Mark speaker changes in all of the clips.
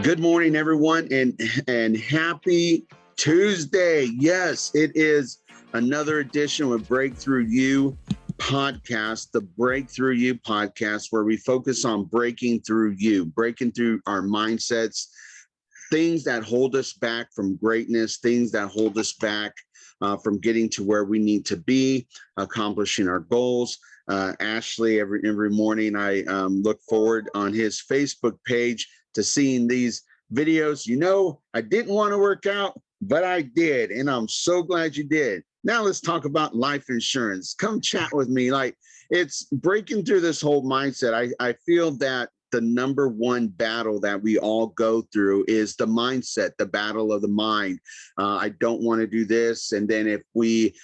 Speaker 1: Good morning, everyone, and happy Tuesday. Yes, it is another edition of Break Thru U podcast, the Break Thru U podcast, where we focus on breaking through you, breaking through our mindsets, things that hold us back from greatness, things that hold us back from getting to where we need to be, accomplishing our goals. Ashley, every morning, I look forward on his Facebook page to seeing these videos. You know, I didn't want to work out, but I did. And I'm so glad you did. Now let's talk about life insurance. Come chat with me. Like, it's breaking through this whole mindset. I feel that the number one battle that we all go through is the mindset, the battle of the mind. I don't want to do this. And then if we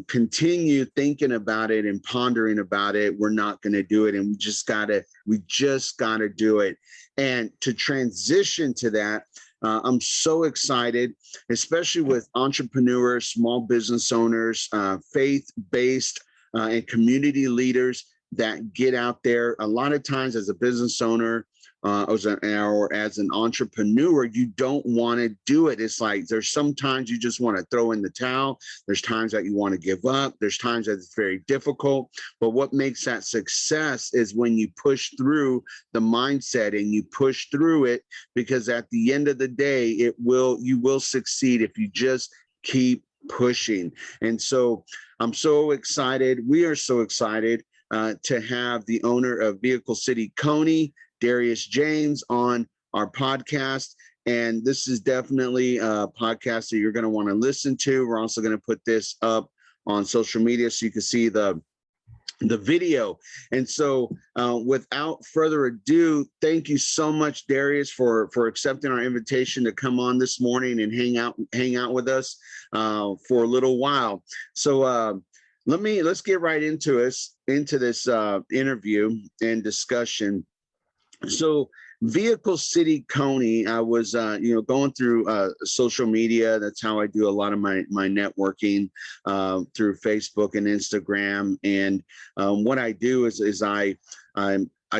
Speaker 1: continue thinking about it and pondering about it, we're not going to do it. And we just gotta do it. And to transition to that, I'm so excited, especially with entrepreneurs, small business owners, faith-based and community leaders that get out there. A lot of times as a business owner or as an entrepreneur, you don't want to do it. It's like there's sometimes you just want to throw in the towel. There's times that you want to give up. There's times that it's very difficult. But what makes that success is when you push through the mindset and you push through it, because at the end of the day, you will succeed if you just keep pushing. And so I'm so excited. We are so excited to have the owner of Vehicle City Coney, Darius James, on our podcast. And this is definitely a podcast that you're going to want to listen to. We're also going to put this up on social media so you can see the video. And so without further ado, thank you so much, Darius, for accepting our invitation to come on this morning and hang out with us for a little while. So let's get right into this interview and discussion. So Vehicle City Coney, I was going through social media. That's how I do a lot of my networking through Facebook and Instagram. And what I do is I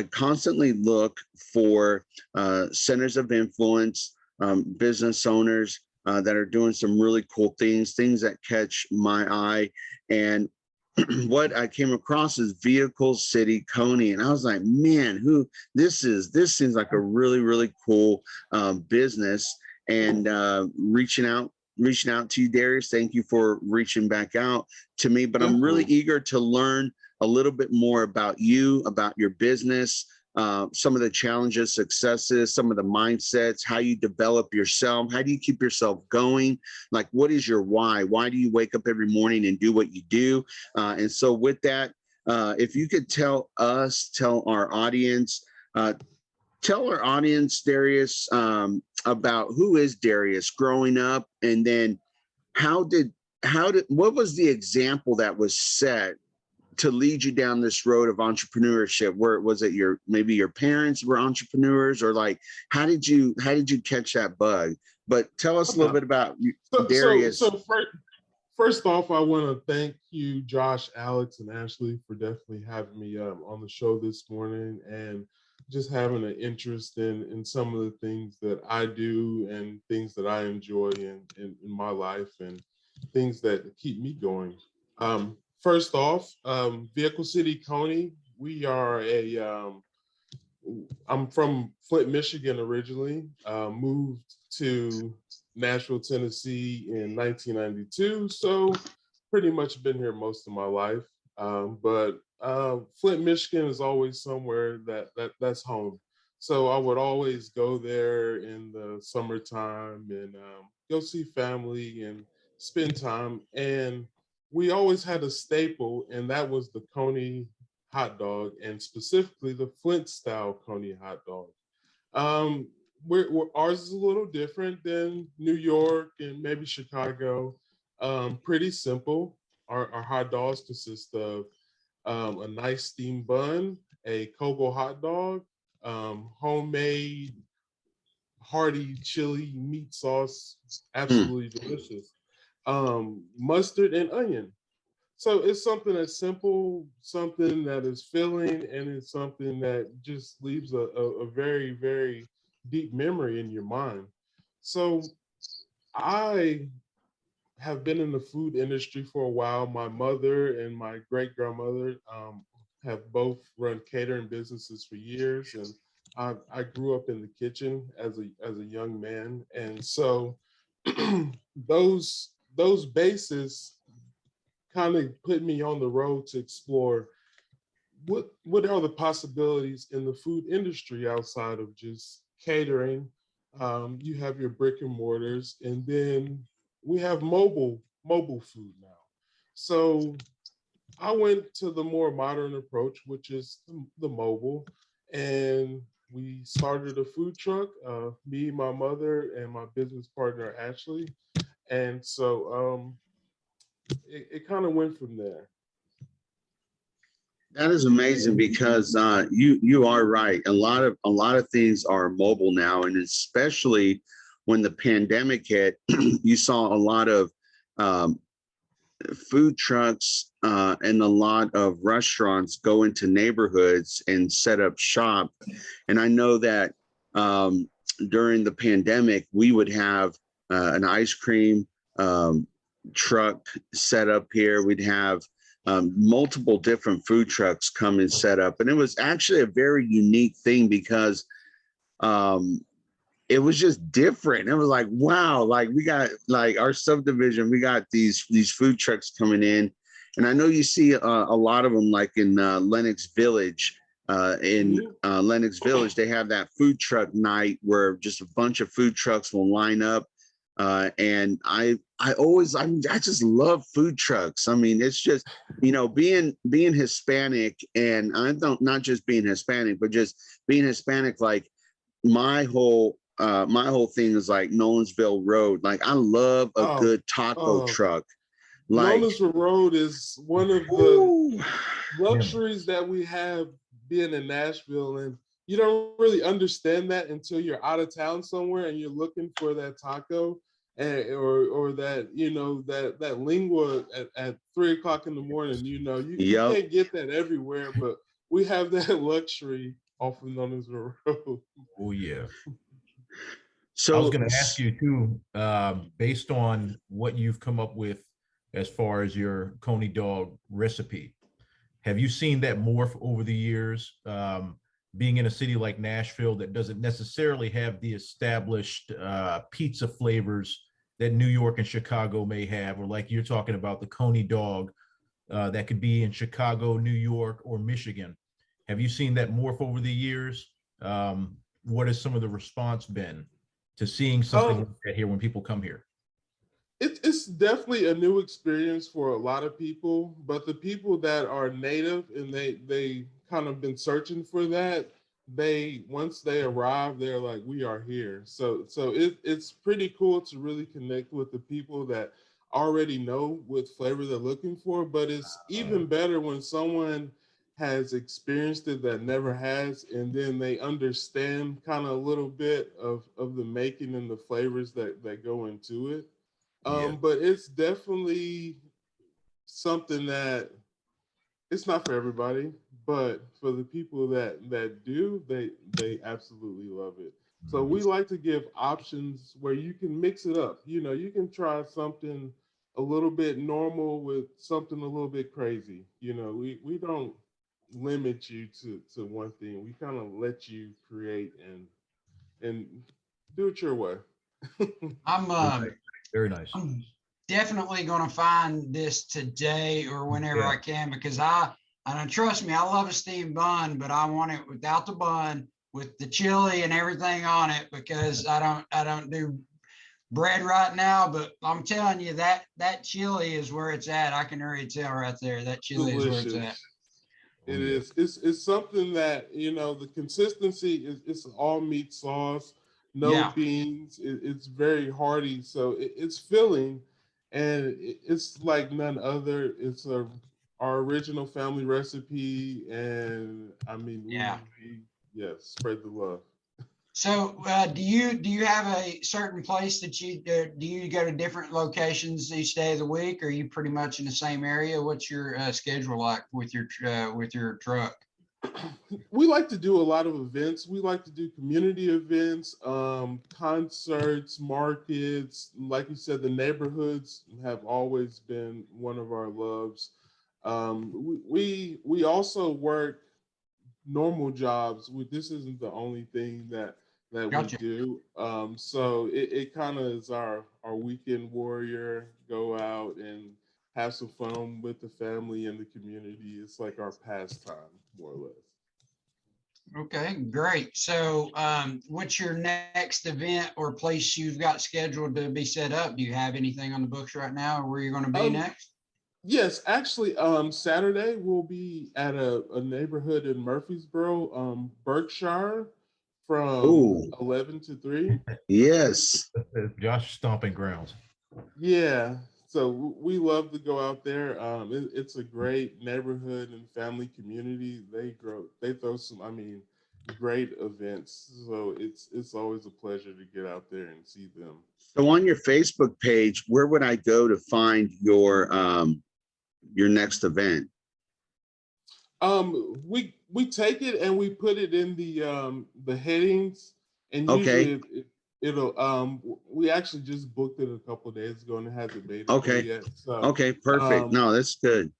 Speaker 1: constantly look for centers of influence, business owners that are doing some really cool things that catch my eye. And what I came across is Vehicle City Coney, and I was like, man, this seems like a really, really cool business. And reaching out to you, Darius. Thank you for reaching back out to me. But I'm really eager to learn a little bit more about you, about your business, some of the challenges, successes, some of the mindsets, how you develop yourself, how do you keep yourself going? Like, what is your why? Why do you wake up every morning and do what you do? And so with that, if you could tell our audience, Darius, about who is Darius growing up, and then what was the example that was set to lead you down this road of entrepreneurship? Where was it maybe your parents were entrepreneurs, or like, how did you catch that bug? But tell us a little bit about Darius.
Speaker 2: So first off, I want to thank you, Josh, Alex, and Ashley, for definitely having me on the show this morning, and just having an interest in some of the things that I do and things that I enjoy in my life and things that keep me going. First off, Vehicle City Coney, we are I'm from Flint, Michigan originally, moved to Nashville, Tennessee in 1992. So pretty much been here most of my life. But Flint, Michigan is always somewhere that's home. So I would always go there in the summertime and go see family and spend time. And we always had a staple, and that was the Coney hot dog, and specifically the Flint style Coney hot dog. Ours is a little different than New York and maybe Chicago. Pretty simple. Our hot dogs consist of a nice steamed bun, a cocoa hot dog, homemade hearty chili meat sauce, absolutely delicious. Mustard and onion. So it's something that's simple, something that is filling, and it's something that just leaves a very, very deep memory in your mind. So I have been in the food industry for a while. My mother and my great grandmother have both run catering businesses for years, and I grew up in the kitchen as a young man, and so those bases kind of put me on the road to explore what are the possibilities in the food industry outside of just catering. You have your brick and mortars, and then we have mobile food now. So I went to the more modern approach, which is the mobile, and we started a food truck. Me, my mother, and my business partner Ashley, and so it kind of went from there.
Speaker 1: That is amazing because you are right. A lot of things are mobile now, and especially when the pandemic hit, you saw a lot of um, food trucks and a lot of restaurants go into neighborhoods and set up shop. And I know that during the pandemic, we would have an ice cream truck set up here. We'd have multiple different food trucks come and set up. And it was actually a very unique thing because it was just different. It was like, wow, like we got like our subdivision, we got these food trucks coming in. And I know you see a lot of them like in Lenox Village. Lenox Village, they have that food truck night where just a bunch of food trucks will line up. And I just love food trucks. I mean, it's just, being Hispanic, and I don't, not just being Hispanic, but just being Hispanic, like my whole thing is like Nolensville Road. Like I love a good taco truck. Like
Speaker 2: Nolensville Road is one of the luxuries that we have being in Nashville, and you don't really understand that until you're out of town somewhere and you're looking for that taco or that that lingua at 3 o'clock in the morning. You can't get that everywhere, but we have that luxury off of Nolensville Road.
Speaker 3: Oh yeah.
Speaker 1: So
Speaker 3: I was going to ask you too, based on what you've come up with as far as your Coney dog recipe, have you seen that morph over the years? Being in a city like Nashville that doesn't necessarily have the established pizza flavors that New York and Chicago may have, or like you're talking about the Coney dog that could be in Chicago, New York, or Michigan. Have you seen that morph over the years? What has some of the response been to seeing something like that here when people come here?
Speaker 2: It's definitely a new experience for a lot of people, but the people that are native and they kind of been searching for that, once they arrive, they're like, we are here. So it's pretty cool to really connect with the people that already know what flavor they're looking for. But it's even better when someone has experienced it that never has, and then they understand kind of a little bit of the making and the flavors that go into it. But it's definitely something that it's not for everybody, but for the people that do, they absolutely love it. So we like to give options where you can mix it up. You can try something a little bit normal with something a little bit crazy. We don't limit you to one thing. We kind of let you create and do it your way.
Speaker 4: I'm
Speaker 3: Very nice.
Speaker 4: I'm definitely going to find this today or whenever I can, because and trust me, I love a steamed bun, but I want it without the bun, with the chili and everything on it, because I don't do bread right now. But I'm telling you that chili is where it's at. I can already tell right there that chili
Speaker 2: Delicious.
Speaker 4: is where it's at.
Speaker 2: It is. It's something that the consistency is. It's all meat sauce, no beans. It's very hearty, so it's filling, and it's like none other. It's our original family recipe, and I mean, we spread the love.
Speaker 4: So do you have a certain place that you do you go to different locations each day of the week, or are you pretty much in the same area? What's your schedule like with your truck?
Speaker 2: We like to do a lot of events. We like to do community events, concerts, markets. Like you said, the neighborhoods have always been one of our loves. We also work normal jobs. This isn't the only thing that we
Speaker 4: Gotcha.
Speaker 2: do. So it kind of is our weekend warrior. Go out and have some fun with the family and the community. It's like our pastime, more or less.
Speaker 4: Okay, great. So what's your next event or place you've got scheduled to be set up? Do you have anything on the books right now or where you're going to be next?
Speaker 2: Yes, actually, Saturday we'll be at a neighborhood in Murfreesboro, Berkshire, from
Speaker 1: Oh,
Speaker 2: 11 to 3.
Speaker 1: yes.
Speaker 3: Josh stomping grounds.
Speaker 2: Yeah, so we love to go out there. It's a great neighborhood and family community. They throw some, I mean, great events. So it's always a pleasure to get out there and see them.
Speaker 1: So on your Facebook page, where would I go to find your next event?
Speaker 2: We take it and we put it in the headings, and
Speaker 1: Okay.
Speaker 2: usually it'll we actually just booked it a couple of days ago and it hasn't made it there
Speaker 1: Okay.
Speaker 2: yet. So
Speaker 1: Okay, perfect. No, that's good.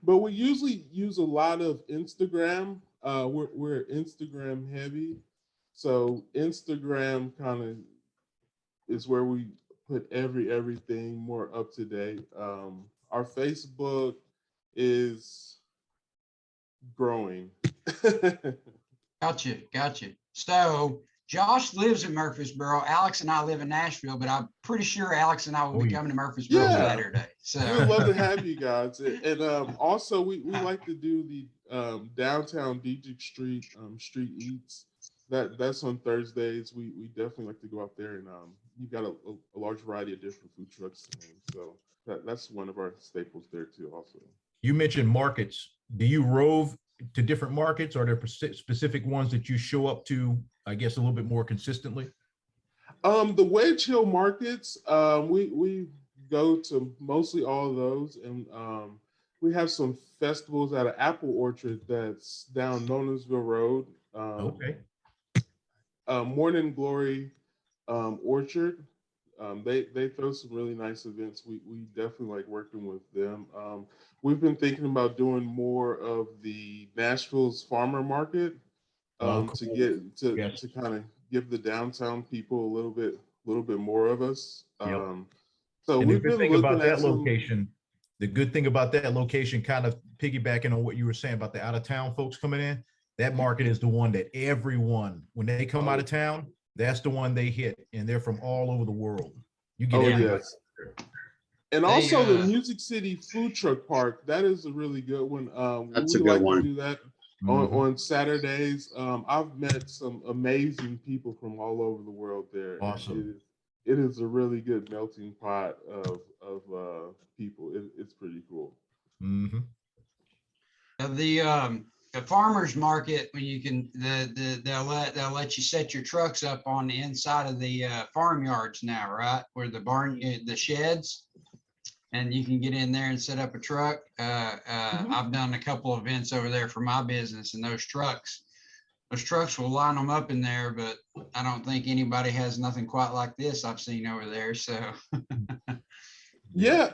Speaker 2: but we usually use a lot of Instagram. We're Instagram heavy, so Instagram kind of is where we put everything more up to date. Our Facebook is growing.
Speaker 4: Gotcha. So Josh lives in Murfreesboro. Alex and I live in Nashville, but I'm pretty sure Alex and I will be coming to Murfreesboro
Speaker 2: Yeah.
Speaker 4: Saturday. So
Speaker 2: We'd love to have you guys. And also we like to do the downtown Diedrich Street street eats. That's on Thursdays. We definitely like to go out there, and you've got a large variety of different food trucks. So that's one of our staples there too also.
Speaker 3: You mentioned markets. Do you rove to different markets? Are there specific ones that you show up to, I guess, a little bit more consistently?
Speaker 2: The Wedge Hill markets, we go to mostly all of those, and we have some festivals at an apple orchard that's down Nonesville Road.
Speaker 3: Okay.
Speaker 2: Morning Glory Orchard. They throw some really nice events. We definitely like working with them. We've been thinking about doing more of the Nashville's farmer market
Speaker 3: Cool.
Speaker 2: to get to
Speaker 3: Yes.
Speaker 2: to kind of give the downtown people a little bit more of us.
Speaker 3: Yep.
Speaker 2: So
Speaker 3: And the
Speaker 2: we've
Speaker 3: good
Speaker 2: been
Speaker 3: thing
Speaker 2: looking
Speaker 3: about
Speaker 2: at
Speaker 3: that
Speaker 2: some.
Speaker 3: location, the good thing about that location, kind of piggybacking on what you were saying about the out of town folks coming in, that market is the one that everyone, when they come out of town, that's the one they hit, and they're from all over the world. You get everybody.
Speaker 2: Yes. And also the Music City Food Truck Park, that is a really good one.
Speaker 1: That's
Speaker 2: we
Speaker 1: a good
Speaker 2: like
Speaker 1: one.
Speaker 2: to do that
Speaker 3: Mhm.
Speaker 2: on Saturdays. I've met some amazing people from all over the world there.
Speaker 3: Awesome.
Speaker 2: It is a really good melting pot of people. It's pretty cool.
Speaker 3: Mm-hmm.
Speaker 4: the farmers market, when you can they'll let you set your trucks up on the inside of the farmyards now, right, where the sheds, and you can get in there and set up a truck. I've done a couple of events over there for my business, and those trucks will line them up in there, but I don't think anybody has nothing quite like this I've seen over there. So
Speaker 2: yeah,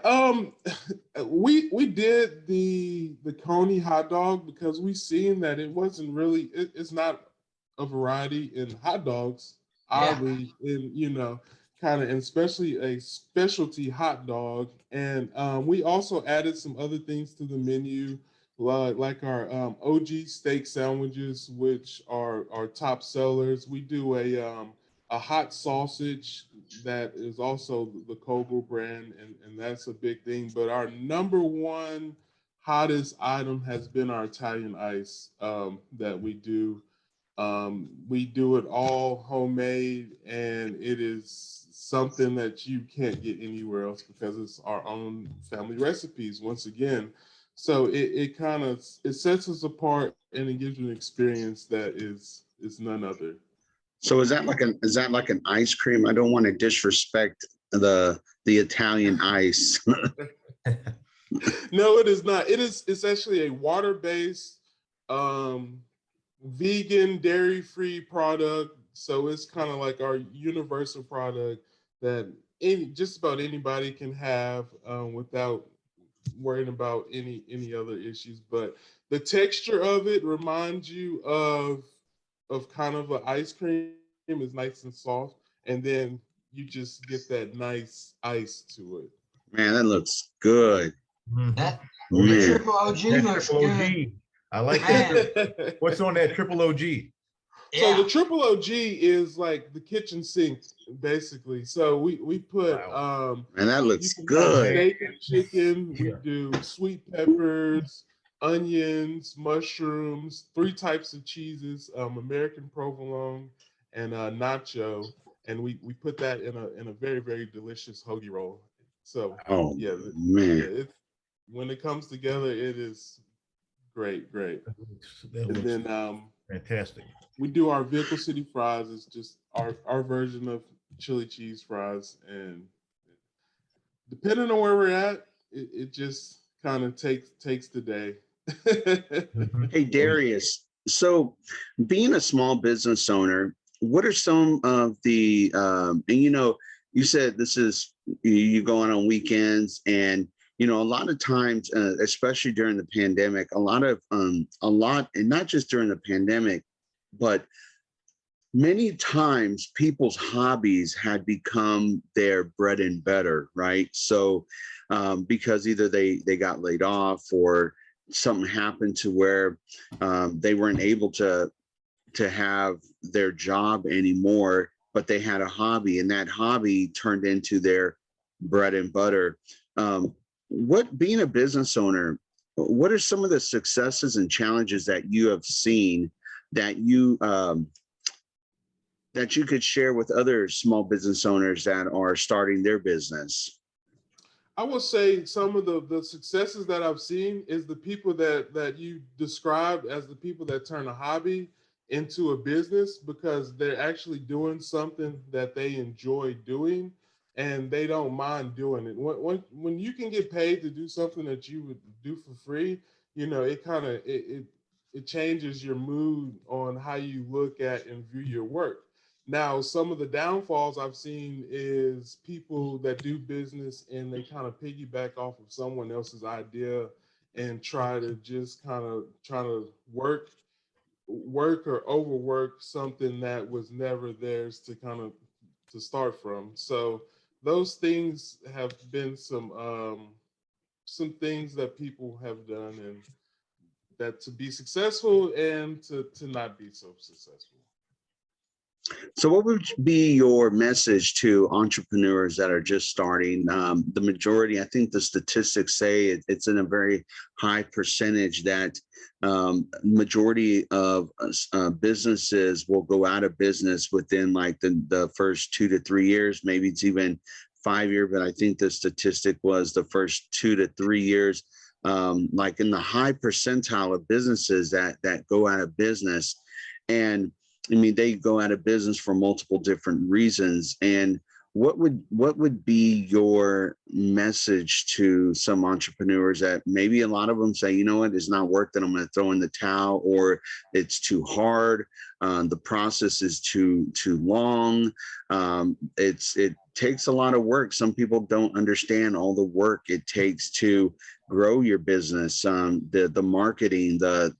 Speaker 2: we did the Coney hot dog because we seen that it wasn't really it's not a variety in hot dogs, oddly, in kind of, and especially a specialty hot dog. And we also added some other things to the menu, like our OG steak sandwiches, which are our top sellers. We do a hot sausage that is also the Kogel brand, and that's a big thing. But our number one hottest item has been our Italian ice that we do. We do it all homemade, and it is something that you can't get anywhere else because it's our own family recipes once again. So it kind of sets us apart, and it gives you an experience that is none other.
Speaker 1: So is that like an ice cream? I don't want to disrespect the Italian ice.
Speaker 2: No, it is not. It's actually a water-based vegan, dairy-free product. So it's kind of like our universal product that just about anybody can have without worrying about any other issues. But the texture of it reminds you of kind of an ice cream. Is nice and soft, and then you just get that nice ice to it.
Speaker 1: Man, that looks good.
Speaker 4: That
Speaker 3: Oh,
Speaker 4: the
Speaker 3: yeah.
Speaker 1: Man.
Speaker 4: triple OG
Speaker 3: That
Speaker 4: looks
Speaker 3: triple OG.
Speaker 4: good.
Speaker 3: I like
Speaker 4: Man.
Speaker 3: that. What's on that triple OG?
Speaker 2: So the
Speaker 4: Yeah.
Speaker 2: triple OG is like the kitchen sink, basically. So we put
Speaker 3: Wow.
Speaker 1: Man, that
Speaker 2: you
Speaker 1: looks
Speaker 2: can have
Speaker 1: good.
Speaker 2: steak and chicken. We
Speaker 3: Yeah.
Speaker 2: do sweet peppers, onions, mushrooms, 3 types of cheeses, American provolone and nacho, and we put that in a very very delicious hoagie roll. So
Speaker 1: Oh,
Speaker 2: yeah,
Speaker 1: man.
Speaker 2: it when it comes together, it is great, great.
Speaker 3: That
Speaker 2: And
Speaker 3: looks
Speaker 2: then
Speaker 3: fantastic.
Speaker 2: we do our Vehicle City fries. It's just our version of chili cheese fries, and depending on where we're at, it just kind of takes the day.
Speaker 3: Mhm.
Speaker 1: Hey, Darius. So, being a small business owner, what are some of the, and you said this is, you go on weekends, and, a lot of times, especially during the pandemic, and not just during the pandemic, but many times people's hobbies had become their bread and butter, right? So because either they got laid off or something happened to where they weren't able to have their job anymore, but they had a hobby, and that hobby turned into their bread and butter. What being a business owner, what are some of the successes and challenges that you have seen that you could share with other small business owners that are starting their business?
Speaker 2: I will say some of the successes that I've seen is the people that you described as the people that turn a hobby into a business because they're actually doing something that they enjoy doing and they don't mind doing it. When you can get paid to do something that you would do for free, it kind of it changes your mood on how you look at and view your work. Now, some of the downfalls I've seen is people that do business and they kind of piggyback off of someone else's idea and try to just kind of try to work or overwork something that was never theirs to kind of to start from. So those things have been some things that people have done and that to be successful and to not be so successful.
Speaker 1: So, what would be your message to entrepreneurs that are just starting? The majority, I think the statistics say it's in a very high percentage that majority of businesses will go out of business within like the first 2 to 3 years. Maybe it's even 5 years, but I think the statistic was the first 2 to 3 years. Like in the high percentile of businesses that go out of business. And I mean, they go out of business for multiple different reasons. And what would be your message to some entrepreneurs that maybe a lot of them say, you know what, it's not worth it, I'm going to throw in the towel, or it's too hard, the process is too long, it takes a lot of work. Some people don't understand all the work it takes to grow your business, the marketing, the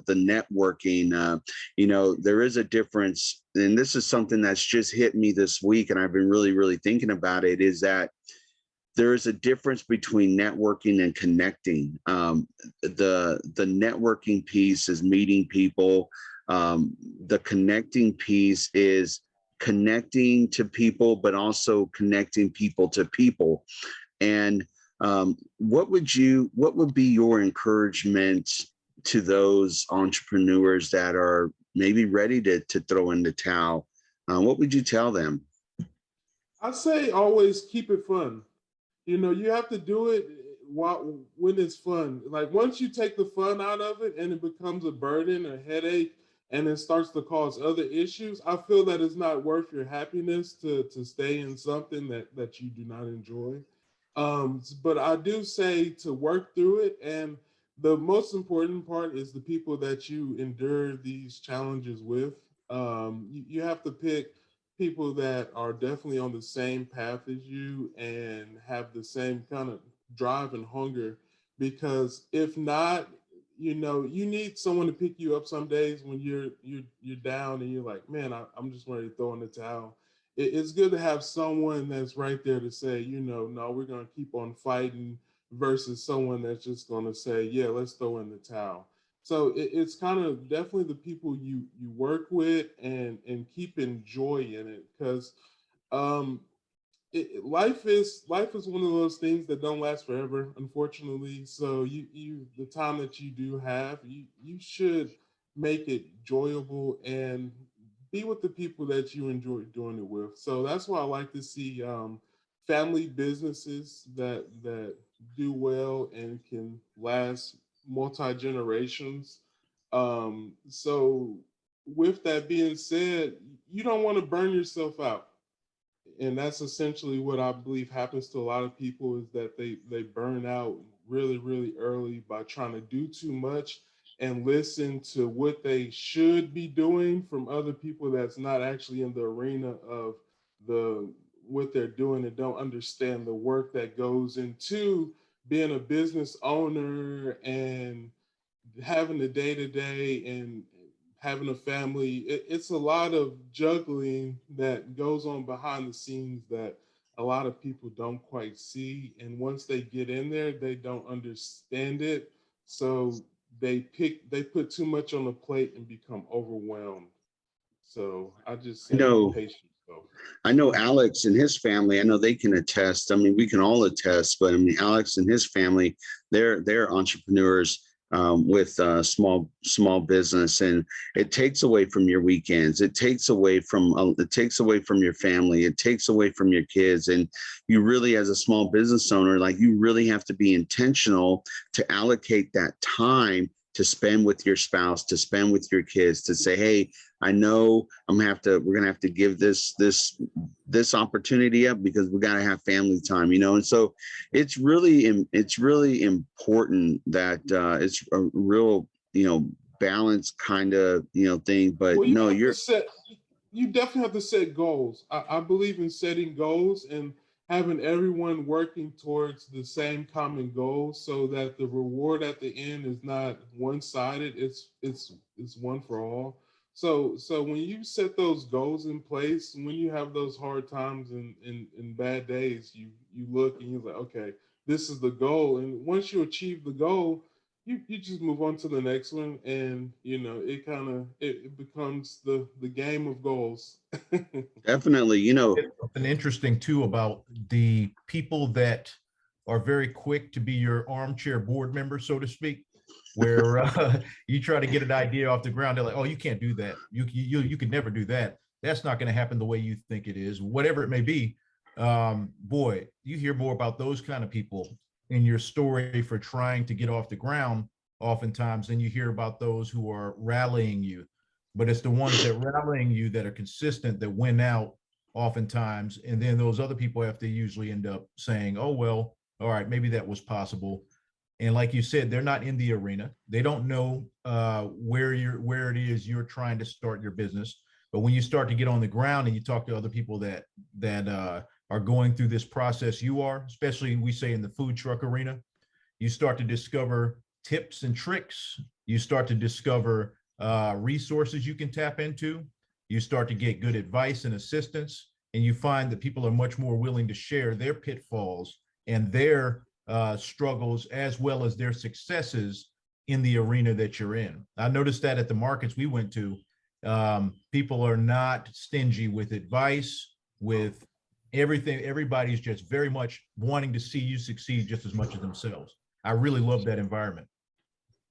Speaker 1: networking. There is a difference, and this is something that's just hit me this week, and I've been really, really thinking about it, is that there is a difference between networking and connecting. The networking piece is meeting people. The connecting piece is connecting to people, but also connecting people to people. And what would be your encouragement to those entrepreneurs that are maybe ready to throw in the towel? What would you tell them?
Speaker 2: I say always keep it fun. You have to do it when it's fun. Like once you take the fun out of it and it becomes a burden, a headache, and it starts to cause other issues, I feel that it's not worth your happiness to stay in something that you do not enjoy. But I do say to work through it, and The most important part is the people that you endure these challenges with. You have to pick people that are definitely on the same path as you and have the same kind of drive and hunger. Because if not, you need someone to pick you up some days when you're down and you're like, man, I'm just ready to throw in the towel. It's good to have someone that's right there to say, no, we're gonna keep on fighting versus someone that's just going to say, yeah, let's throw in the towel. So it's kind of definitely the people you work with and keep joy in it, because um, life is one of those things that don't last forever, unfortunately. So you the time that you do have, you should make it enjoyable and be with the people that you enjoy doing it with. So that's why I like to see family businesses that do well and can last multi generations. So with that being said, you don't want to burn yourself out, and that's essentially what I believe happens to a lot of people, is that they burn out really early by trying to do too much and listen to what they should be doing from other people that's not actually in the arena of the what they're doing, and don't understand the work that goes into being a business owner and having the day to day and having a family. It's a lot of juggling that goes on behind the scenes that a lot of people don't quite see. And once they get in there, they don't understand it. So they put too much on the plate and become overwhelmed. So I just
Speaker 1: I
Speaker 2: say be
Speaker 1: know,
Speaker 2: patient, though.
Speaker 1: I know Alex and his family. I know they can attest. I mean, we can all attest, but I mean, Alex and his family, they're entrepreneurs with small business, and it takes away from your weekends. It takes away from your family. It takes away from your kids, and you really, as a small business owner, like you really have to be intentional to allocate that time to spend with your spouse, to spend with your kids, to say, hey, I know we're gonna have to give this opportunity up because we gotta have family time, and so it's really important that it's a real, balance kind of, thing. But
Speaker 2: Well, you
Speaker 1: no,
Speaker 2: have to set. You definitely have to set goals. I believe in setting goals and having everyone working towards the same common goal, so that the reward at the end is not one-sided. It's one for all. So when you set those goals in place, when you have those hard times and bad days, you look and you're like, okay, this is the goal. And once you achieve the goal, you just move on to the next one, and it becomes the game of goals.
Speaker 1: definitely,
Speaker 3: It's something interesting too about the people that are very quick to be your armchair board member, so to speak, where you try to get an idea off the ground. They're like, "Oh, you can't do that. You could never do that. That's not going to happen the way you think it is, whatever it may be." Boy, you hear more about those kind of people in your story for trying to get off the ground oftentimes than you hear about those who are rallying you. But it's the ones that rallying you that are consistent that win out oftentimes, and then those other people have to usually end up saying, oh well, all right, maybe that was possible. And like you said, they're not in the arena. They don't know where it is you're trying to start your business. But when you start to get on the ground and you talk to other people that are going through this process, you are, especially we say in the food truck arena, you start to discover tips and tricks. You start to discover resources you can tap into. You start to get good advice and assistance, and you find that people are much more willing to share their pitfalls and their struggles as well as their successes in the arena that you're in. I noticed that at the markets we went to, people are not stingy with advice, with everything. Everybody's just very much wanting to see you succeed just as much as themselves. I really love that environment.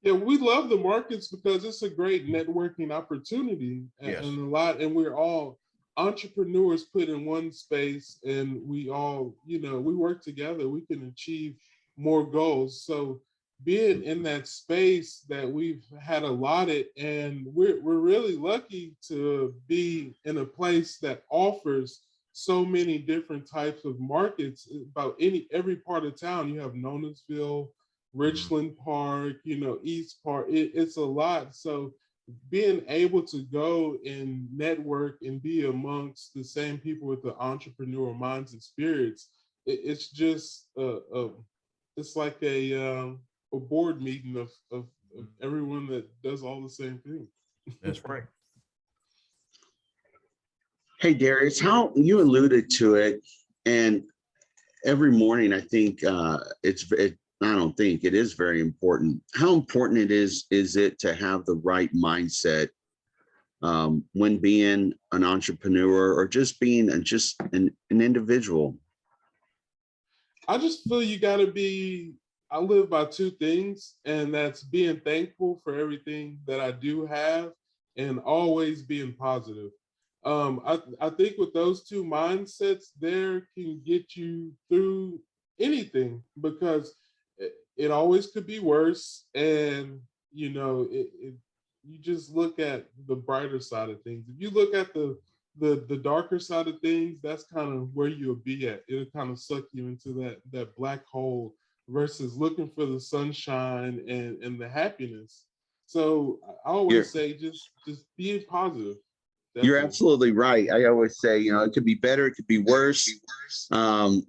Speaker 2: Yeah, we love the markets because it's a great networking opportunity,
Speaker 3: Yes.
Speaker 2: and we're all entrepreneurs put in one space, and we all, we work together, we can achieve more goals. So being in that space that we've had allotted, and we're really lucky to be in a place that offers so many different types of markets. About every part of town, you have Nonesville, Richland Park, East Park. It's a lot. So being able to go and network and be amongst the same people with the entrepreneurial minds and spirits, it's just it's like a board meeting of everyone that does all the same thing.
Speaker 3: That's right.
Speaker 1: Hey, Darius, how you alluded to it, and every morning I think I don't think it is very important. How important is it to have the right mindset when being an entrepreneur or just being an individual?
Speaker 2: I just feel you got to be. I live by two things, and that's being thankful for everything that I do have, and always being positive. I think with those two mindsets, there can get you through anything because it always could be worse, and you just look at the brighter side of things. If you look at the darker side of things, that's kind of where you'll be at. It'll kind of suck you into that black hole versus looking for the sunshine and the happiness. So I always say just being positive.
Speaker 1: You're
Speaker 2: Definitely.
Speaker 1: absolutely right. I always say, it could be better, it could be worse.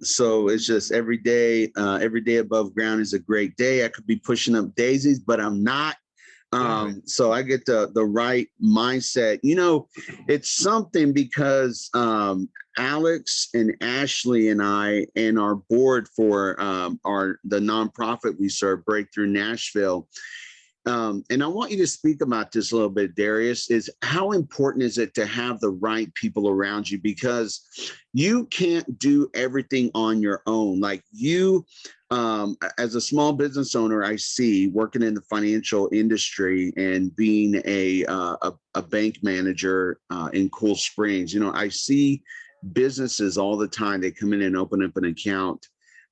Speaker 1: So it's just every day above ground is a great day. I could be pushing up daisies, but I'm not. So I get the right mindset. It's something because Alex and Ashley and I and our board for the nonprofit we serve, Break Thru Nashville. And I want you to speak about this a little bit, Darius, is how important is it to have the right people around you? Because you can't do everything on your own. Like you, as a small business owner, I see working in the financial industry and being a bank manager in Cool Springs, I see businesses all the time. They come in and open up an account.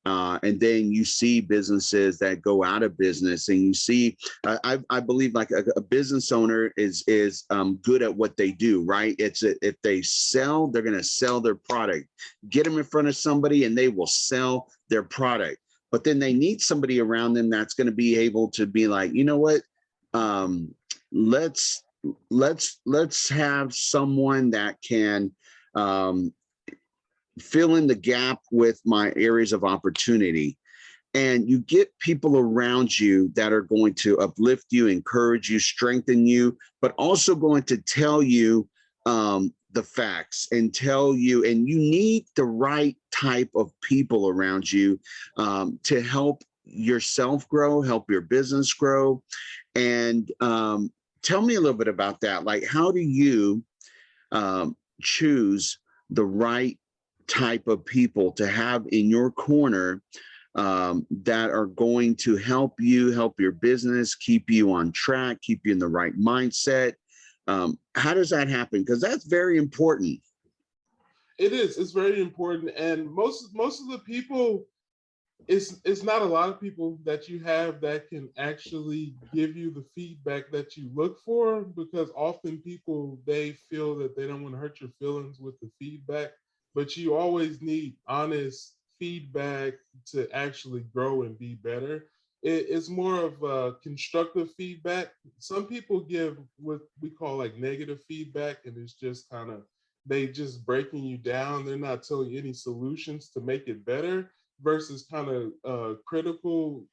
Speaker 1: And then you see businesses that go out of business, and you see, I believe like a business owner is good at what they do, right? If they sell, they're going to sell their product. Get them in front of somebody and they will sell their product. But then they need somebody around them that's going to be able to be like, you know what? Let's have someone that can fill in the gap with my areas of opportunity. And you get people around you that are going to uplift you, encourage you, strengthen you, but also going to tell you the facts and tell you, and you need the right type of people around you to help yourself grow, help your business grow. And tell me a little bit about that. Like, how do you choose the right type of people to have in your corner that are going to help you, help your business, keep you on track, keep you in the right mindset? How does that happen? Because that's very important.
Speaker 2: It is. It's very important. And most of the people, it's not a lot of people that you have that can actually give you the feedback that you look for, because often people, they feel that they don't want to hurt your feelings with the feedback, but you always need honest feedback to actually grow and be better. It's more of constructive feedback. Some people give what we call like negative feedback, and it's just kind of, they just breaking you down. They're not telling you any solutions to make it better, versus kind of critical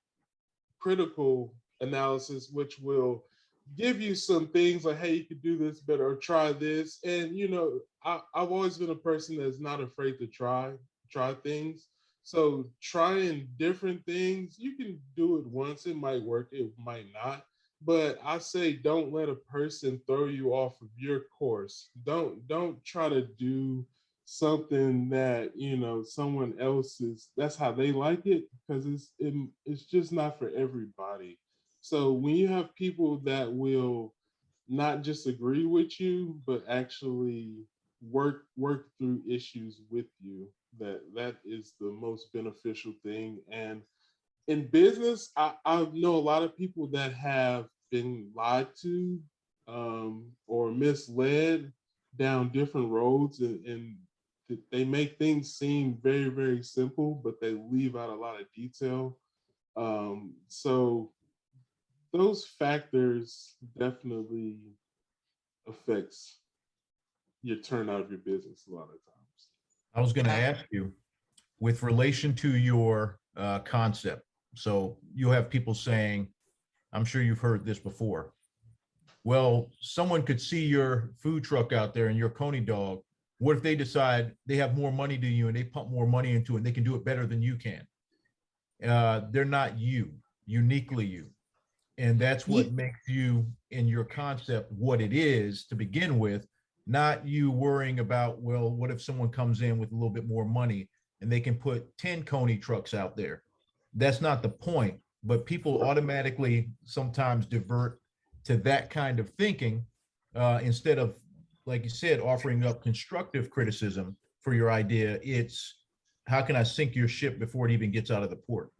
Speaker 2: analysis, which will give you some things like, hey, you could do this better or try this. And I've always been a person that's not afraid to try things. So trying different things, you can do it once, it might work, it might not. But I say don't let a person throw you off of your course. Don't try to do something that someone else's, that's how they like it, because it's just not for everybody. So when you have people that will not just agree with you, but actually work through issues with you, that is the most beneficial thing. And in business, I know a lot of people that have been lied to or misled down different roads, and they make things seem very, very simple, but they leave out a lot of detail. So those factors definitely affects your turnout of your business a lot of times.
Speaker 3: I was going to ask you, with relation to your concept. So you have people saying, I'm sure you've heard this before. Well, someone could see your food truck out there and your Coney dog. What if they decide they have more money than you and they pump more money into it and they can do it better than you can? They're not you, uniquely you. And that's what makes you in your concept what it is to begin with, not you worrying about, well, what if someone comes in with a little bit more money and they can put 10 Coney trucks out there? That's not the point, but people automatically sometimes divert to that kind of thinking instead of, like you said, offering up constructive criticism for your idea. It's, how can I sink your ship before it even gets out of the port?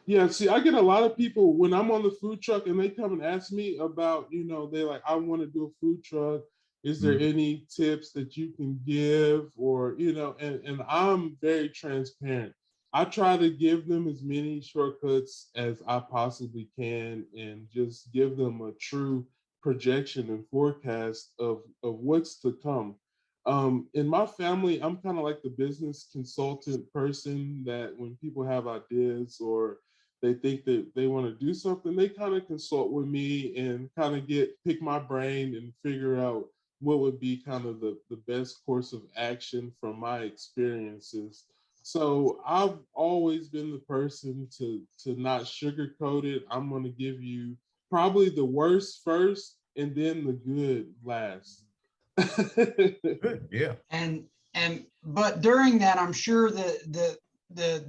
Speaker 2: Yeah, see, I get a lot of people when I'm on the food truck and they come and ask me about, they're like, I want to do a food truck. Is there any tips that you can give? Or, and I'm very transparent. I try to give them as many shortcuts as I possibly can and just give them a true projection and forecast of what's to come. In my family, I'm kind of like the business consultant person that when people have ideas or they think that they want to do something, they kind of consult with me and kind of pick my brain and figure out what would be kind of the best course of action from my experiences. So I've always been the person to not sugarcoat it. I'm going to give you probably the worst first and then the good last.
Speaker 3: Good, yeah.
Speaker 4: But during that, I'm sure the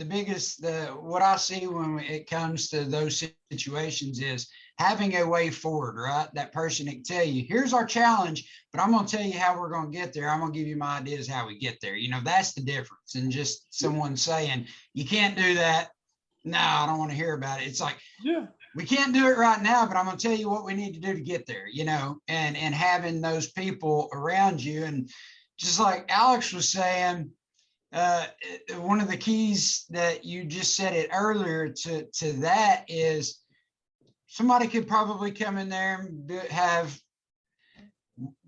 Speaker 4: biggest, what I see when it comes to those situations is having a way forward, right? That person can tell you, here's our challenge, but I'm going to tell you how we're going to get there. I'm going to give you my ideas how we get there. That's the difference. And just someone saying, you can't do that. No, I don't want to hear about it. It's like,
Speaker 2: yeah,
Speaker 4: we can't do it right now, but I'm going to tell you what we need to do to get there, and having those people around you. And just like Alex was saying, one of the keys that you just said it earlier to that is somebody could probably come in there and have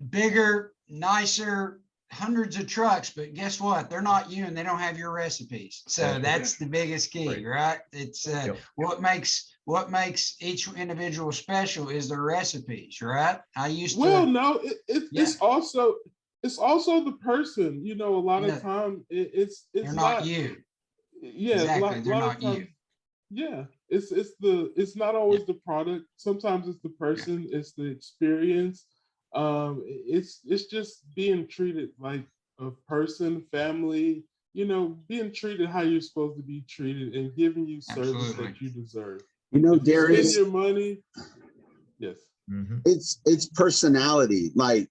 Speaker 4: bigger, nicer, hundreds of trucks, but guess what? They're not you and they don't have your recipes. So that's the biggest key, right? It's what makes each individual special is their recipes, right?
Speaker 2: It's also the person, a lot of time it's
Speaker 4: not you.
Speaker 2: Yeah,
Speaker 4: exactly. They're not you.
Speaker 2: Yeah, it's not always the product. Sometimes it's the person, it's the experience. It's just being treated like a person, family, being treated how you're supposed to be treated and giving you service that you deserve.
Speaker 1: Darius,
Speaker 2: spend your money. Yes.
Speaker 3: Mm-hmm.
Speaker 1: It's personality. Like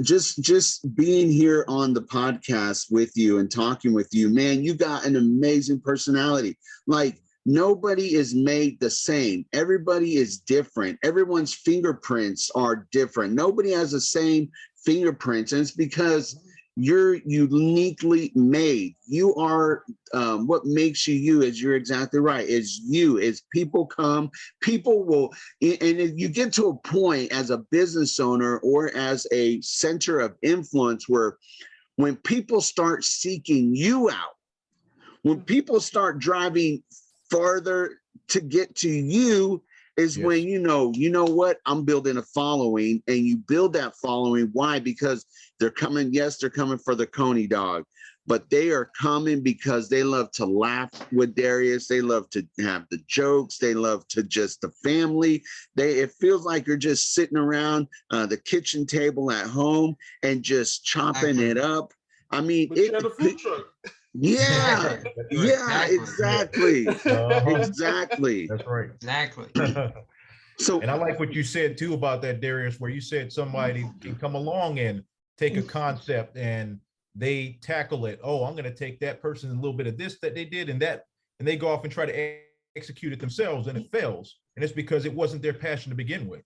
Speaker 1: just being here on the podcast with you and talking with you, man, you got an amazing personality. Like nobody is made the same. Everybody is different. Everyone's fingerprints are different. Nobody has the same fingerprints. And it's because you're uniquely made. You are what makes you is you're exactly right. Is you is people will, and if you get to a point as a business owner or as a center of influence where when people start seeking you out, when people start driving farther to get to you is when you know what, I'm building a following, and you build that following. Why? Because they're coming for the Coney dog, but they are coming because they love to laugh with Darius. They love to have the jokes. They love to just the family. It feels like you're just sitting around the kitchen table at home and just chopping it up. I mean,
Speaker 2: but you're the food truck.
Speaker 1: Yeah, yeah, exactly. Exactly.
Speaker 3: That's right.
Speaker 4: Exactly.
Speaker 1: So,
Speaker 3: and I like what you said too about that, Darius, where you said somebody can come along and take a concept and they tackle it. Oh, I'm going to take that person, a little bit of this that they did and that, and they go off and try to execute it themselves, and it fails. And it's because it wasn't their passion to begin with.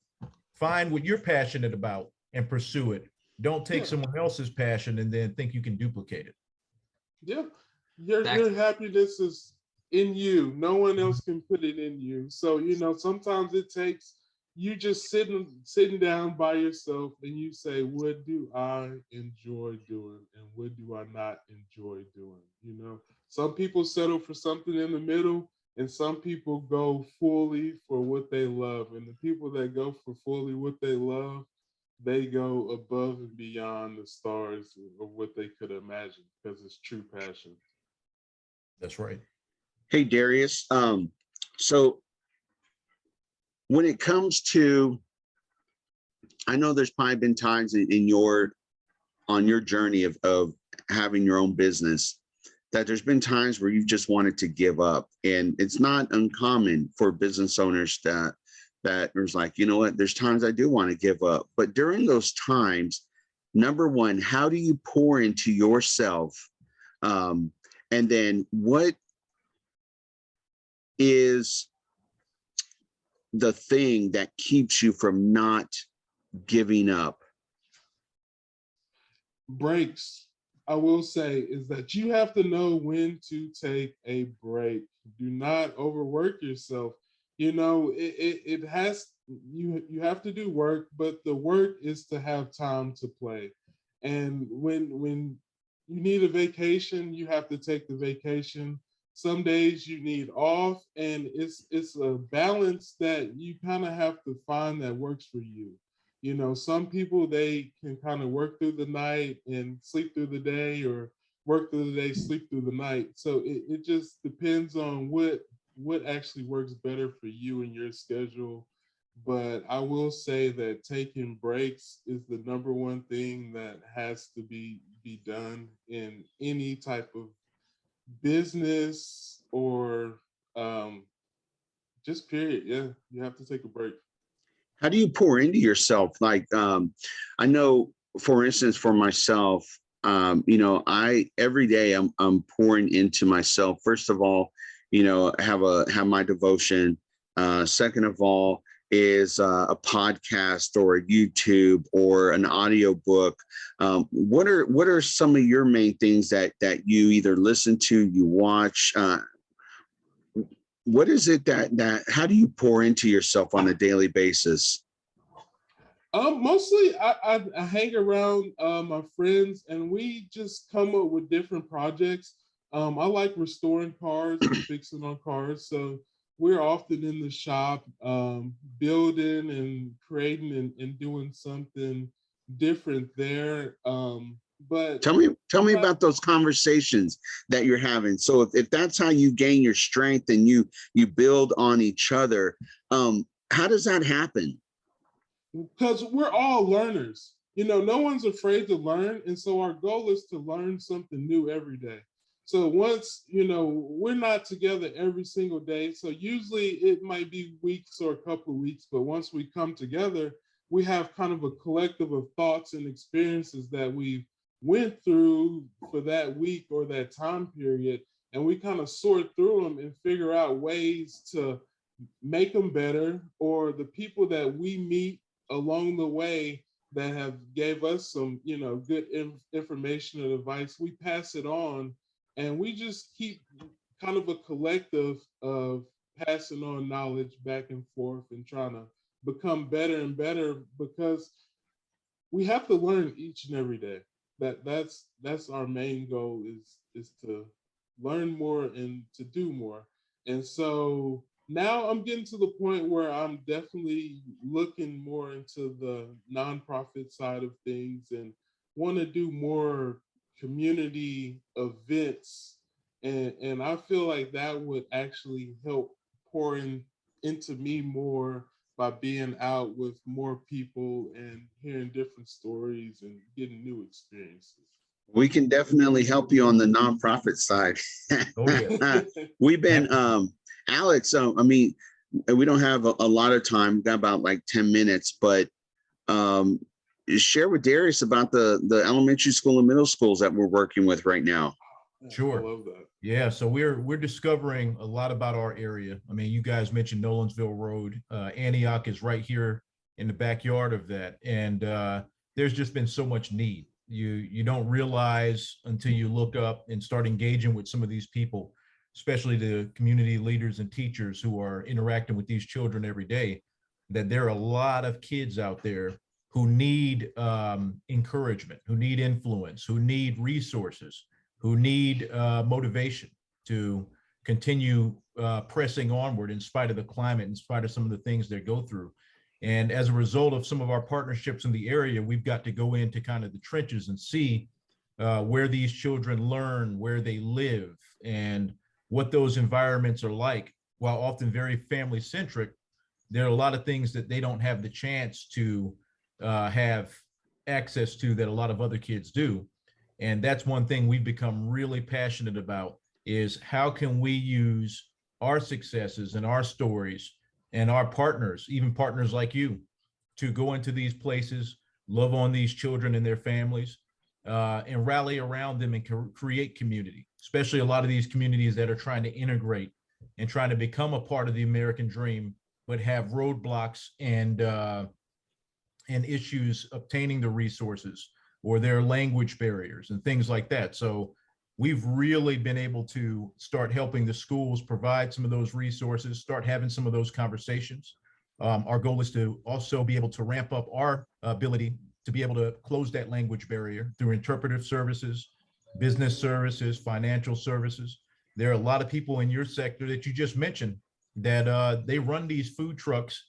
Speaker 3: Find what you're passionate about and pursue it. Don't take someone else's passion and then think you can duplicate it.
Speaker 2: Yeah, your happiness is in you. No one else can put it in you. So, you know, sometimes it takes you just sitting down by yourself and you say, what do I enjoy doing and what do I not enjoy doing? You know, some people settle for something in the middle and some people go fully for what they love. And the people that go for fully what they love, they go above and beyond the stars of what they could imagine because it's true passion.
Speaker 3: That's right.
Speaker 1: Hey, Darius. So when it comes to, I know there's probably been times on your journey of having your own business that there's been times where you've just wanted to give up. And it's not uncommon for business owners that there's like, you know what, there's times I do want to give up. But during those times, number one, how do you pour into yourself? And then what is the thing that keeps you from not giving up?
Speaker 2: Breaks, I will say, is that you have to know when to take a break. Do not overwork yourself. You know, it has, you have to do work, but the work is to have time to play. And when you need a vacation, you have to take the vacation. Some days you need off, and it's a balance that you kind of have to find that works for you. You know, some people, they can kind of work through the night and sleep through the day, or work through the day, sleep through the night. So it just depends on what actually works better for you and your schedule. But I will say that taking breaks is the number one thing that has to be done in any type of business or just period. Yeah, you have to take a break.
Speaker 1: How do you pour into yourself? Like, I know, for instance, for myself, you know, every day I'm pouring into myself. First of all, you know, have my devotion. Second of all is a podcast or a YouTube or an audio book. What are some of your main things that you either listen to, you watch? What is it that how do you pour into yourself on a daily basis?
Speaker 2: Mostly I hang around my friends and we just come up with different projects. I like restoring cars and fixing on cars. So we're often in the shop building and creating and doing something different there. But
Speaker 1: Tell me about those conversations that you're having. So if that's how you gain your strength and you build on each other, how does that happen?
Speaker 2: because we're all learners. You know, no one's afraid to learn. And so our goal is to learn something new every day. So once, you know, we're not together every single day. So usually it might be weeks or a couple of weeks, but once we come together, we have kind of a collective of thoughts and experiences that we went through for that week or that time period. And we kind of sort through them and figure out ways to make them better, or the people that we meet along the way that have gave us some, you know, good information and advice, we pass it on, and we just keep kind of a collective of passing on knowledge back and forth and trying to become better and better, because we have to learn each and every day. That's our main goal, is to learn more and to do more. And so now I'm getting to the point where I'm definitely looking more into the nonprofit side of things and want to do more community events. And I feel like that would actually help pour into me more by being out with more people and hearing different stories and getting new experiences.
Speaker 1: We can definitely help you on the nonprofit side.
Speaker 3: Oh yeah.
Speaker 1: We've been, Alex, I mean, we don't have a lot of time, we've got about like 10 minutes, but share with Darius about the elementary school and middle schools that we're working with right now.
Speaker 3: Sure.
Speaker 2: I love that.
Speaker 3: Yeah, so we're discovering a lot about our area. I mean, you guys mentioned Nolansville Road. Antioch is right here in the backyard of that, and there's just been so much need. You don't realize until you look up and start engaging with some of these people especially the community leaders and teachers who are interacting with these children every day, that there are a lot of kids out there who need encouragement, who need influence, who need resources, who need motivation to continue pressing onward in spite of the climate, in spite of some of the things they go through. And as a result of some of our partnerships in the area, we've got to go into kind of the trenches and see where these children learn, where they live, and what those environments are like. While often very family centric, there are a lot of things that they don't have the chance to have access to that a lot of other kids do. And that's one thing we've become really passionate about, is how can we use our successes and our stories and our partners, even partners like you, to go into these places, love on these children and their families, and rally around them and create community, especially a lot of these communities that are trying to integrate and trying to become a part of the American dream, but have roadblocks and issues obtaining the resources, or their language barriers and things like that. So we've really been able to start helping the schools provide some of those resources, start having some of those conversations. Our goal is to also be able to ramp up our ability to be able to close that language barrier through interpretive services, business services, financial services. There are a lot of people in your sector that you just mentioned that they run these food trucks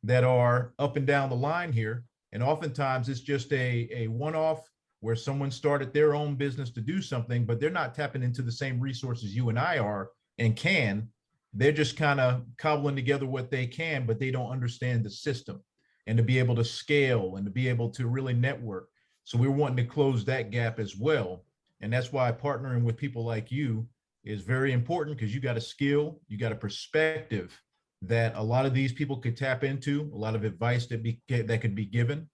Speaker 3: that are up and down the line here. And oftentimes it's just a one-off where someone started their own business to do something, but they're not tapping into the same resources you and I are and can. They're just kind of cobbling together what they can, but they don't understand the system and to be able to scale and to be able to really network. So we're wanting to close that gap as well. And that's why partnering with people like you is very important, because you got a skill, you got a perspective that a lot of these people could tap into, a lot of advice that could be given,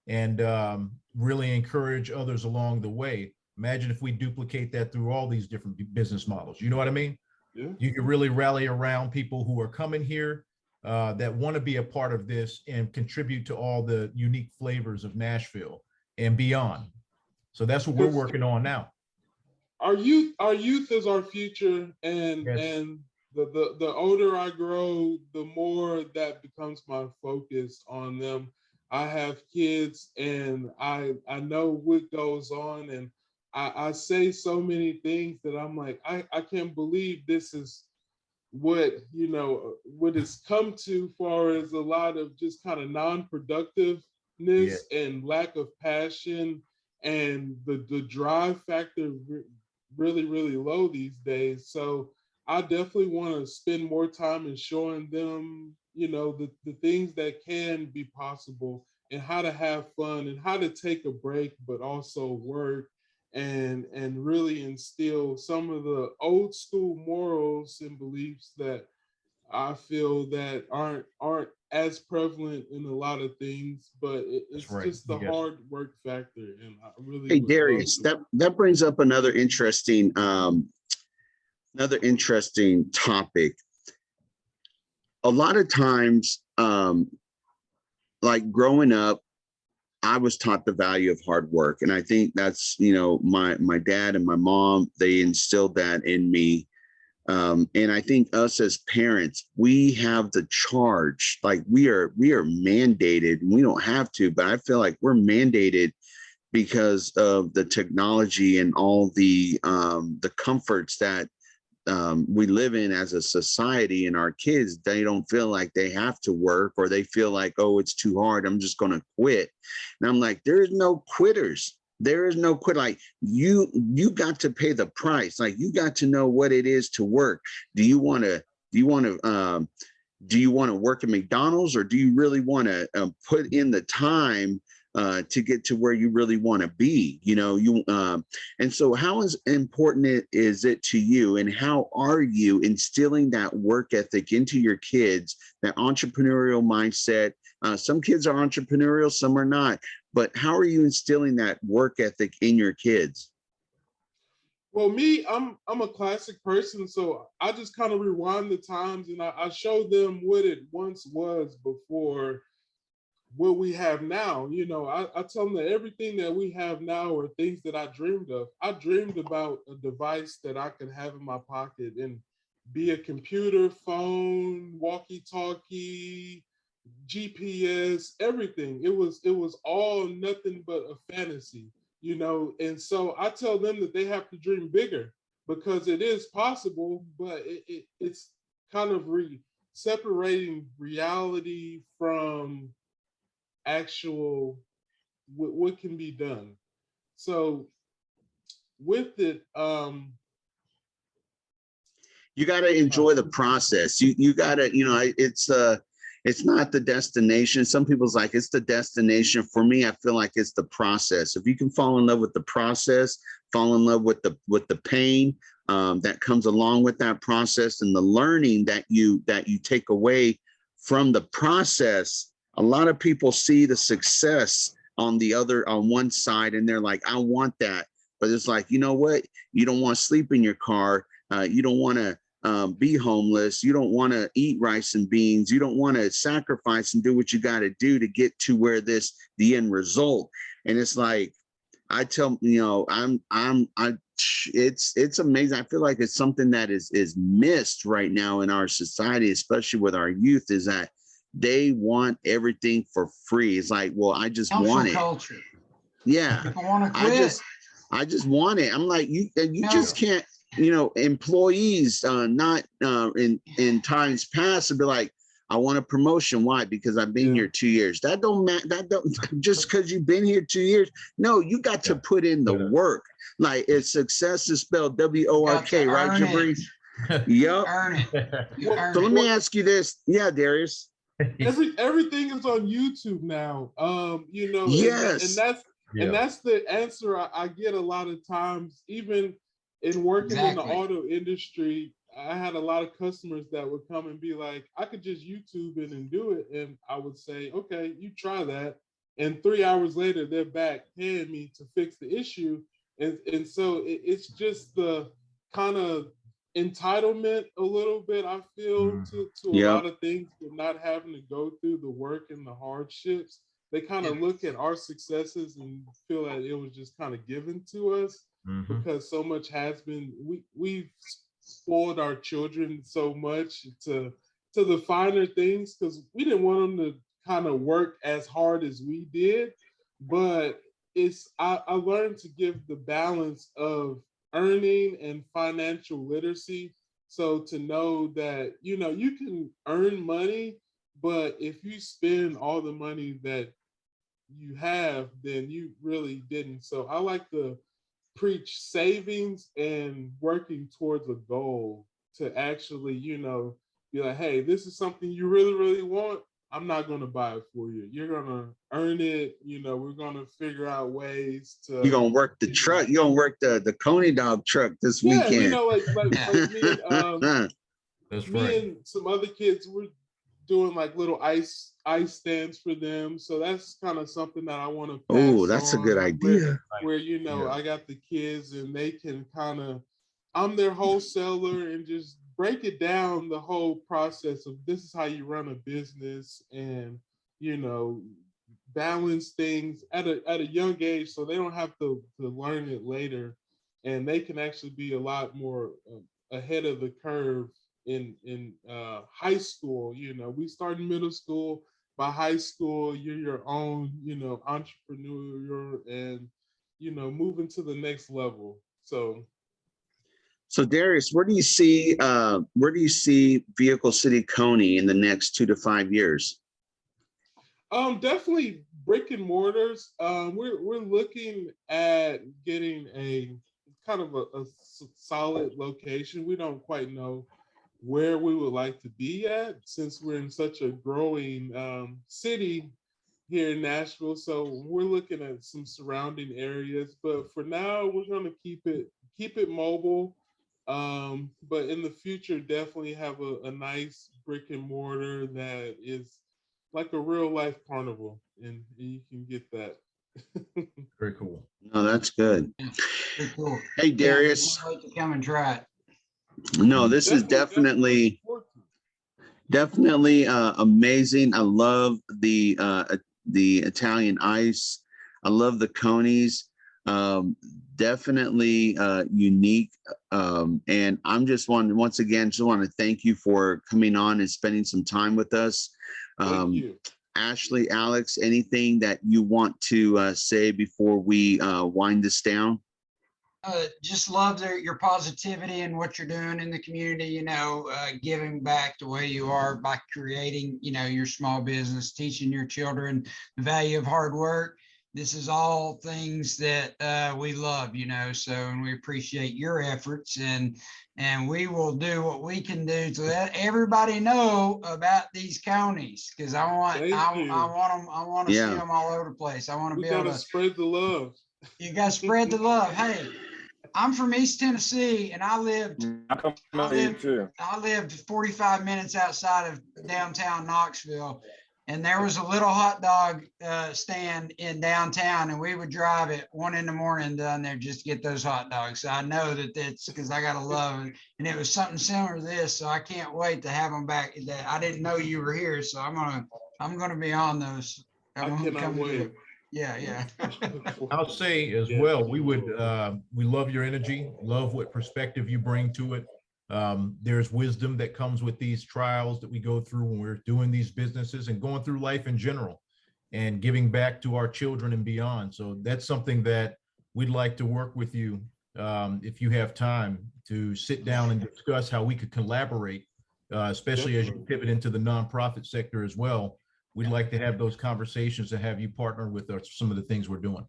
Speaker 3: and really encourage others along the way. Imagine if we duplicate that through all these different business models. You know what I mean?
Speaker 2: Yeah.
Speaker 3: You can really rally around people who are coming here that want to be a part of this and contribute to all the unique flavors of Nashville and beyond. So that's what we're working on now.
Speaker 2: Our youth is our future, and
Speaker 3: Yes.
Speaker 2: and the older I grow, the more that becomes my focus on them. I have kids, and I know what goes on, and I say so many things that I'm like, I can't believe this is what what it's come to, far as a lot of just kind of non-productiveness and lack of passion, and the drive factor really, really low these days. So I definitely want to spend more time in showing them, the things that can be possible, and how to have fun, and how to take a break, but also work, and really instill some of the old school morals and beliefs that I feel that aren't as prevalent in a lot of things, but it's
Speaker 3: right.
Speaker 2: just the hard work factor. And I really
Speaker 1: Hey Darius, that brings up another interesting topic. A lot of times, like growing up, I was taught the value of hard work, and I think that's my dad and my mom, they instilled that in me. And I think us as parents, we have the charge, like we are mandated, and we don't have to, but I feel like we're mandated because of the technology and all the comforts that we live in as a society. And our kids, they don't feel like they have to work, or they feel like, oh, it's too hard, I'm just going to quit. And I'm like, there's no quitters. There is no quit. Like you got to pay the price. Like you got to know what it is to work. Do you want to work at McDonald's, or do you really want to put in the time to get to where you really want to be? And so how important is it to you, and how are you instilling that work ethic into your kids, that entrepreneurial mindset? Some kids are entrepreneurial, some are not. But how are you instilling that work ethic in your kids?
Speaker 2: Well, me, I'm a classic person, so I just kind of rewind the times, and I show them what it once was before what we have now. I tell them that everything that we have now are things that I dreamed of. I dreamed about a device that I could have in my pocket, and be a computer, phone, walkie-talkie, GPS, everything. It was all nothing but a fantasy, you know. And so I tell them that they have to dream bigger because it is possible, but it's kind of separating reality from actual what can be done. So with it,
Speaker 1: you got to enjoy the process. You got to, you know, it's not the destination. Some people's like, it's the destination. For me, I feel like it's the process. If you can fall in love with the process, fall in love with the pain that comes along with that process, and the learning that you take away from the process. A lot of people see the success on one side, and they're like, I want that. But it's like, you know what? You don't want to sleep in your car. You don't want to be homeless. You don't want to eat rice and beans. You don't want to sacrifice and do what you got to do to get to where the end result. And it's like, I tell, you know, it's amazing. I feel like it's something that is missed right now in our society, especially with our youth, is that they want everything for free. It's like, well, I just want it.
Speaker 4: Culture.
Speaker 1: Yeah.
Speaker 4: People want to quit.
Speaker 1: I just want it. I'm like, you just can't, you know, employees not in times past would be like, I want a promotion. Why? Because I've been here 2 years. That don't matter. That don't just because you've been here 2 years. No, you got to put in the work. Like, it's success is spelled W-O-R-K, right, Jabri? Yep.
Speaker 4: Earn it.
Speaker 1: So let me ask you this. Yeah, Darius.
Speaker 2: Everything is on YouTube now. You know,
Speaker 1: yes,
Speaker 2: and that's the answer I get a lot of times, even in working in the auto industry. I had a lot of customers that would come and be like, I could just YouTube it and do it. And I would say, okay, you try that. And 3 hours later, they're back paying me to fix the issue. And so it's just the kind of entitlement a little bit, I feel, to a lot of things, but not having to go through the work and the hardships. They kind of look at our successes and feel that it was just kind of given to us because so much has been, we've spoiled our children so much to the finer things, because we didn't want them to kind of work as hard as we did. But I learned to give the balance of earning and financial literacy. So to know that, you know, you can earn money, but if you spend all the money that you have, then you really didn't. So I like to preach savings and working towards a goal to actually, you know, be like, hey, this is something you really, really want. I'm not going to buy it for you. You're going to earn it. You know, we're going to figure out ways to.
Speaker 1: You're going to work the truck. You're going to work the Coney dog truck this weekend.
Speaker 2: You know, like me and some other kids, we're doing like little ice stands for them. So that's kind of something that I want to pass.
Speaker 1: Oh, that's a good idea.
Speaker 2: Where you know, I got the kids and they can kind of, I'm their wholesaler and just break it down, the whole process of this is how you run a business, and you know, balance things at a young age, so they don't have to learn it later, and they can actually be a lot more ahead of the curve in high school. You know, we start in middle school. By high school, you're your own, you know, entrepreneur, and you know, moving to the next level.
Speaker 1: So Darius, where do you see Vehicle City Coney in the next 2 to 5 years?
Speaker 2: Definitely brick and mortars. We're looking at getting a kind of a solid location. We don't quite know where we would like to be at, since we're in such a growing city here in Nashville. So we're looking at some surrounding areas, but for now we're going to keep it mobile. But in the future, definitely have a nice brick and mortar that is like a real life carnival, and you can get that.
Speaker 3: Very cool.
Speaker 1: No, that's good.
Speaker 4: Very cool.
Speaker 1: Hey, Darius.
Speaker 4: Yeah, to come and try it.
Speaker 1: No, this is definitely amazing. I love the Italian ice. I love the Conies. Definitely unique. And I'm just once again, just want to thank you for coming on and spending some time with us.
Speaker 2: Thank you.
Speaker 1: Ashley, Alex, anything that you want to say before we wind this down?
Speaker 4: Just love your positivity and what you're doing in the community, giving back the way you are by creating, your small business, teaching your children the value of hard work. This is all things that we love, and we appreciate your efforts, and we will do what we can do to let everybody know about these counties, because I want to see them all over the place. I want to be able to
Speaker 2: spread the love.
Speaker 4: You got to spread the love. Hey, I'm from East Tennessee, and I lived 45 minutes outside of downtown Knoxville, and there was a little hot dog stand in downtown, and we would drive at 1 a.m. down there just to get those hot dogs. So I know that it's because I got to love it, and it was something similar to this. So I can't wait to have them back. I didn't know you were here, so I'm gonna be on those.
Speaker 2: I cannot wait.
Speaker 4: Yeah.
Speaker 3: I'll say as well, we love your energy, love what perspective you bring to it. There's wisdom that comes with these trials that we go through when we're doing these businesses and going through life in general and giving back to our children and beyond. So that's something that we'd like to work with you, if you have time, to sit down and discuss how we could collaborate, especially as you pivot into the nonprofit sector as well. We'd like to have those conversations and have you partner with some of the things we're doing.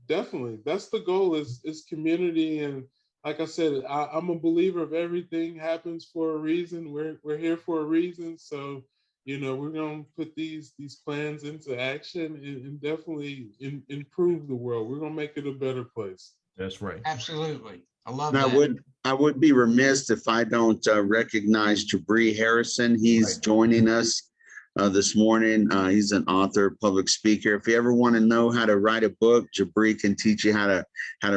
Speaker 2: Definitely. That's the goal, is community. And like I said, I'm a believer of everything happens for a reason. We're here for a reason. So, we're going to put these plans into action and definitely improve the world. We're going to make it a better place.
Speaker 3: That's right.
Speaker 4: Absolutely. I love that.
Speaker 1: I would be remiss if I don't recognize Jabri Harrison. He's joining us this morning. He's an author, public speaker. If you ever want to know how to write a book, Jabri can teach you how to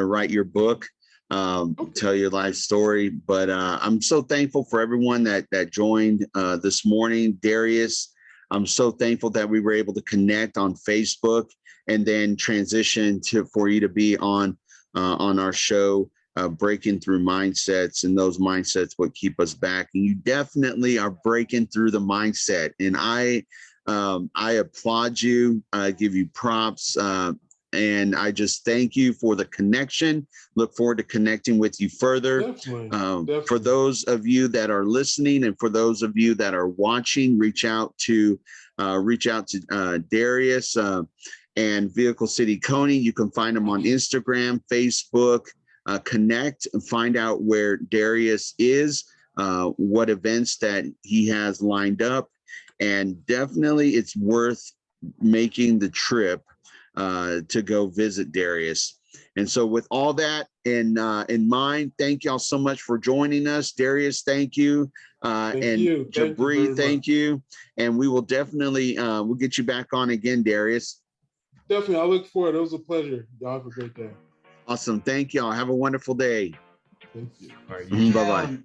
Speaker 1: write your book, tell your life story. But I'm so thankful for everyone that joined this morning. Darius, I'm so thankful that we were able to connect on Facebook and then transition for you to be on our show. Breaking through mindsets, and those mindsets what keep us back. And you definitely are breaking through the mindset. And I applaud you. I give you props. And I just thank you for the connection. Look forward to connecting with you further. Definitely. For those of you that are listening and for those of you that are watching, reach out to Darius and Vehicle City Coney. You can find them on Instagram, Facebook. Connect and find out where Darius is, what events that he has lined up, and definitely it's worth making the trip to go visit Darius. And so with all that in mind, thank y'all so much for joining us. Darius, thank you. Jabri, thank you. And we will definitely, we'll get you back on again, Darius.
Speaker 2: Definitely. I look forward. It was a pleasure. Y'all have a great day.
Speaker 1: Awesome. Thank y'all. Have a wonderful day.
Speaker 2: Thank you.
Speaker 3: All right.
Speaker 1: Bye-bye.